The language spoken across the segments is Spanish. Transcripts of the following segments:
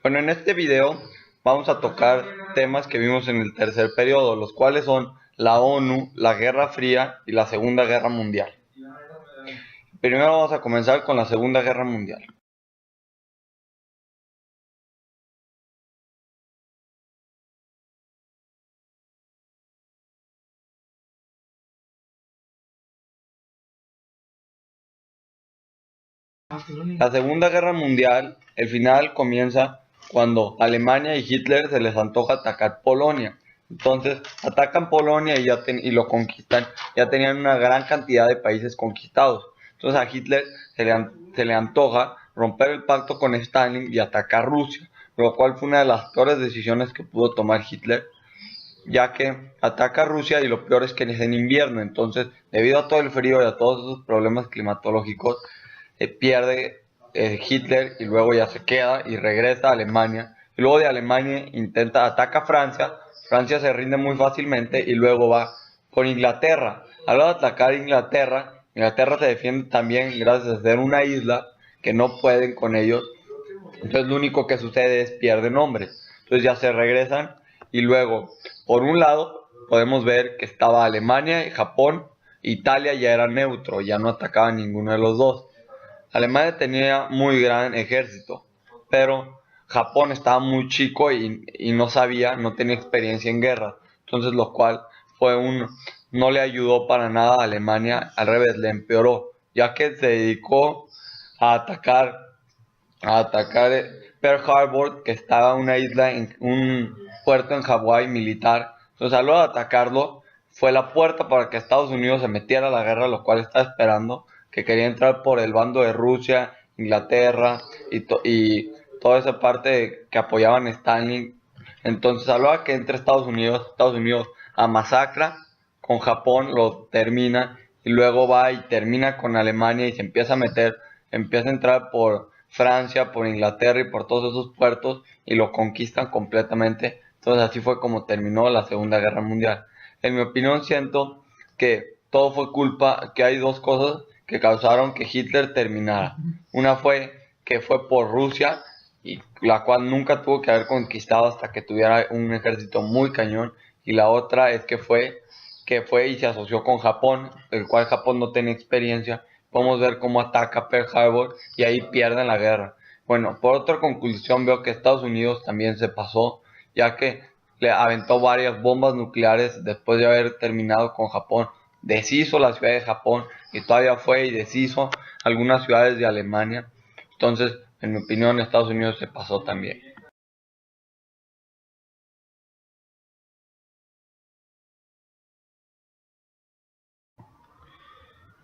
Bueno, en este video vamos a tocar temas que vimos en el tercer periodo, los cuales son la ONU, la Guerra Fría y la Segunda Guerra Mundial. Primero vamos a comenzar con la Segunda Guerra Mundial. La Segunda Guerra Mundial, el final comienza cuando Alemania y Hitler se les antoja atacar Polonia. Entonces atacan Polonia y lo conquistan. Ya tenían una gran cantidad de países conquistados. Entonces a Hitler se le antoja romper el pacto con Stalin y atacar Rusia, lo cual fue una de las peores decisiones que pudo tomar Hitler, ya que ataca a Rusia y lo peor es que es en invierno. Entonces, debido a todo el frío y a todos esos problemas climatológicos, pierde Hitler y luego ya se queda y regresa a Alemania. Y luego de Alemania ataca a Francia. Francia se rinde muy fácilmente y luego va con Inglaterra. A la hora de atacar a Inglaterra, Inglaterra se defiende también gracias a ser una isla que no pueden con ellos. Entonces lo único que sucede es pierden hombres. Entonces ya se regresan y luego, por un lado, podemos ver que estaba Alemania y Japón. Italia ya era neutro, ya no atacaba a ninguno de los dos. Alemania tenía muy gran ejército, pero Japón estaba muy chico y no sabía, no tenía experiencia en guerra. Entonces lo cual no le ayudó para nada a Alemania, al revés, le empeoró, ya que se dedicó a atacar, a atacar Pearl Harbor, que estaba una isla, en un puerto en Hawái militar. Entonces a la hora de atacarlo, fue la puerta para que Estados Unidos se metiera a la guerra, lo cual estaba esperando, que quería entrar por el bando de Rusia, Inglaterra y toda esa parte que apoyaban a Stalin. Entonces a la hora que entre Estados Unidos a masacra con Japón, lo termina y luego va y termina con Alemania y se empieza a meter, empieza a entrar por Francia, por Inglaterra y por todos esos puertos y lo conquistan completamente. Entonces así fue como terminó la Segunda Guerra Mundial. En mi opinión siento que todo fue culpa, que hay dos cosas que causaron que Hitler terminara. Una fue que fue por Rusia, y la cual nunca tuvo que haber conquistado hasta que tuviera un ejército muy cañón. Y la otra es que fue y se asoció con Japón, el cual Japón no tenía experiencia. Podemos ver cómo ataca Pearl Harbor y ahí pierden la guerra. Bueno, por otra conclusión veo que Estados Unidos también se pasó, ya que le aventó varias bombas nucleares después de haber terminado con Japón. Deshizo la ciudad de Japón y todavía fue y deshizo algunas ciudades de Alemania. Entonces, en mi opinión, Estados Unidos se pasó también.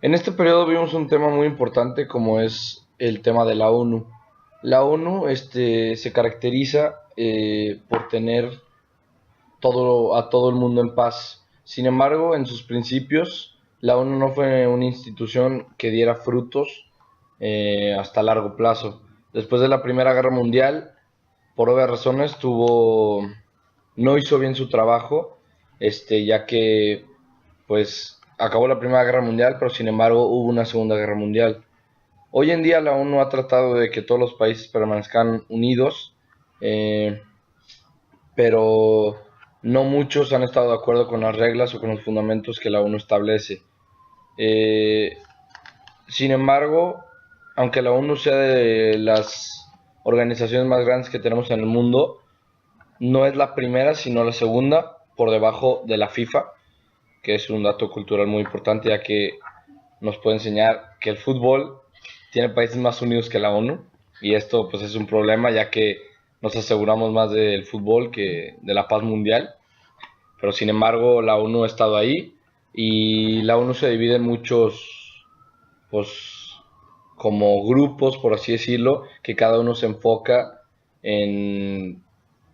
En este periodo vimos un tema muy importante como es el tema de la ONU. La ONU se caracteriza por tener a todo el mundo en paz. Sin embargo, en sus principios, la ONU no fue una institución que diera frutos hasta largo plazo. Después de la Primera Guerra Mundial, por obvias razones, no hizo bien su trabajo, ya que pues acabó la Primera Guerra Mundial, pero sin embargo hubo una Segunda Guerra Mundial. Hoy en día la ONU ha tratado de que todos los países permanezcan unidos, eh, pero no muchos han estado de acuerdo con las reglas o con los fundamentos que la ONU establece. Eh, Sin embargo, aunque la ONU sea de las organizaciones más grandes que tenemos en el mundo, no es la primera, sino la segunda, por debajo de la FIFA, que es un dato cultural muy importante, ya que nos puede enseñar que el fútbol tiene países más unidos que la ONU, y esto pues es un problema, ya que nos aseguramos más del fútbol que de la paz mundial. Pero sin embargo la ONU ha estado ahí, y la ONU se divide en muchos, pues, como grupos, por así decirlo, que cada uno se enfoca en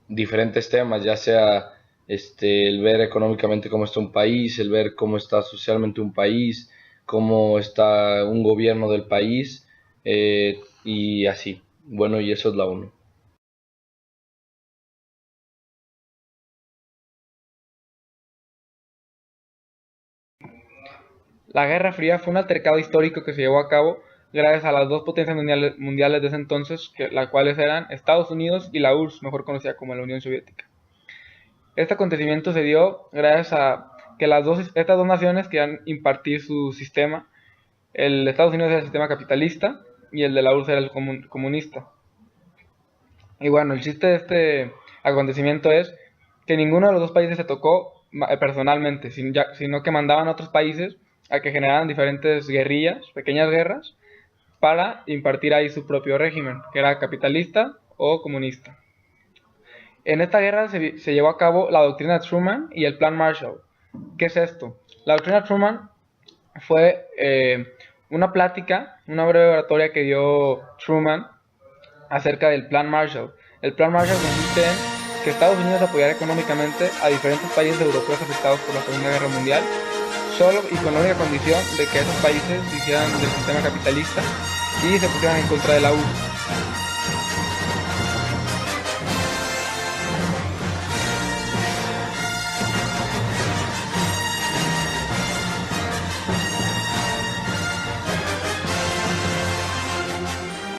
diferentes temas, ya sea el ver económicamente cómo está un país, el ver cómo está socialmente un país, cómo está un gobierno del país, y así. Bueno, y eso es la ONU. La Guerra Fría fue un altercado histórico que se llevó a cabo gracias a las dos potencias mundiales de ese entonces, las cuales eran Estados Unidos y la URSS, mejor conocida como la Unión Soviética. Este acontecimiento se dio gracias a que estas dos naciones querían impartir su sistema. El de Estados Unidos era el sistema capitalista y el de la URSS era el comunista. Y bueno, el chiste de este acontecimiento es que ninguno de los dos países se tocó personalmente, sino que mandaban a otros países a que generaran diferentes guerrillas, pequeñas guerras, para impartir ahí su propio régimen, que era capitalista o comunista. En esta guerra se llevó a cabo la doctrina Truman y el Plan Marshall. ¿Qué es esto? La doctrina Truman fue una plática, una breve oratoria que dio Truman acerca del Plan Marshall. El Plan Marshall consiste en que Estados Unidos apoyara económicamente a diferentes países europeos afectados por la Segunda Guerra Mundial, solo y con la única condición de que esos países hicieran del sistema capitalista y se pusieran en contra de la URSS.